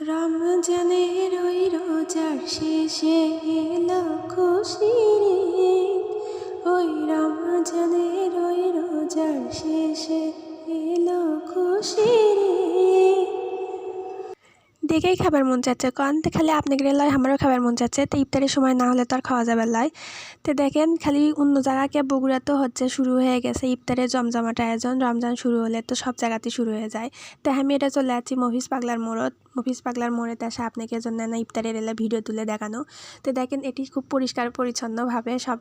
রমজানের ওই রোজার শেষে এলো খুশির ঈদ। ওই রমজানের ওই রোজার শেষে এলো খুশির ঈদ। দেখেই খাবার মন চাচ্ছে কন তো খালি আপনাকে লয় আমারও খাবার মন চাচ্ছে। তো ইফতারের সময় না হলে তো আর খাওয়া যাবে লয়। তো দেখেন খালি অন্য জায়গাকে বগুড়া তো হচ্ছে শুরু হয়ে গেছে ইফতারের জমজমাট আয়োজন। রমজান শুরু হলে তো সব জায়গাতে শুরু হয়ে যায়। তো আমি এটা চলে যাচ্ছি মফিজ পাগলার মোড়ত। মফিজ পাগলার মোড়েতে আসে আপনাকে জন্য না ইফতারের এলে ভিডিও তুলে দেখানো। তো দেখেন এটি খুব পরিষ্কার পরিচ্ছন্নভাবে সব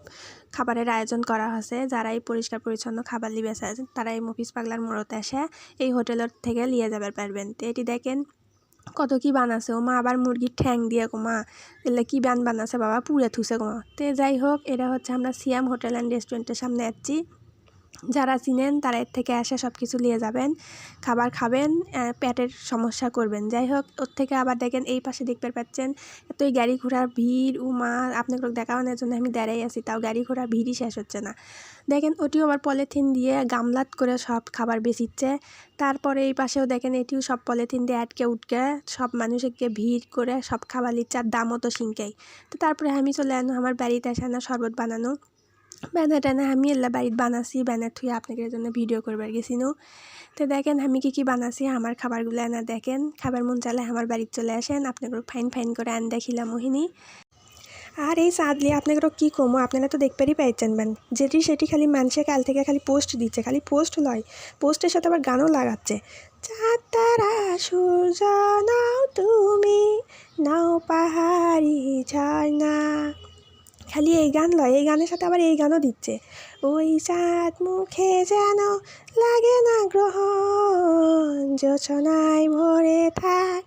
খাবারের আয়োজন করা হয়েছে। যারা এই পরিষ্কার পরিচ্ছন্ন খাবার লিবে আছেন তারা এই মফিজ পাগলার মোড়তে এসে এই হোটেলের থেকে নিয়ে যাবে পারবেন। তো এটি দেখেন কত কি বানাছে ও মা, আবার মুরগির ঠ্যাং দিয়ে গো মা, এলে কি বানাছে বাবা, পুড়ে থুছে গো মা। তো যাই হোক, এটা হচ্ছে আমরা সিয়াম হোটেল অ্যান্ড রেস্টুরেন্টের সামনে যাচ্ছি। যারা চিনেন তারা এর থেকে এসে সব কিছু নিয়ে যাবেন, খাবার খাবেন, পেটের সমস্যা করবেন। যাই হোক, ওর থেকে আবার দেখেন এই পাশে দেখতে পাচ্ছেন এতই গাড়ি ঘোড়ার ভিড়। মা আপনাকে দেখানোর জন্য আমি দাঁড়াই আছি, তাও গাড়ি ঘোড়া ভিড়ই শেষ হচ্ছে না। দেখেন ওটিও আবার পলিথিন দিয়ে গামলাত করে সব খাবার বেচিচ্ছে। তারপরে এই পাশেও দেখেন এটিও সব পলিথিন দিয়ে আটকে উঠকে সব মানুষকে ভিড় করে সব খাবার লিচ্ছে, আর দামও তো সিংকেই। তো তারপরে আমি চলে আনো আমার বাড়িতে আসে না শরবত বানানো। ব্যানার টানা আমি এলা বাড়িতে বানাছি, ব্যানার থুয়ে আপনাদের জন্য ভিডিও করবার গেছিনো। তো দেখেন আমি কি বানাছি, আমার খাবারগুলো আনা দেখেন। খাবার মন চালে আমার বাড়িতে চলে আসেন, আপনাদের ফাইন ফাইন করে আন দেখিলাম মোহিনী। আর এই চাঁদলি আপনাদের কি কমো, আপনারা তো দেখতেই পাইছেন বেন যেটি সেটি খালি মানুষে কাল থেকে খালি পোস্ট দিচ্ছে, খালি পোস্ট লয়, পোস্টের সাথে আবার গানও লাগাচ্ছে। চাঁদ তারা সূর্য নাও তুমি, নাও পাহাড়ি ঝর্ণা, খালি এই গান লয়, এই গানের সাথে আবার এই গানও দিচ্ছে। ওই চাঁদ মুখে যেন লাগে না গ্রহণ, যোচনায় ভরে থাক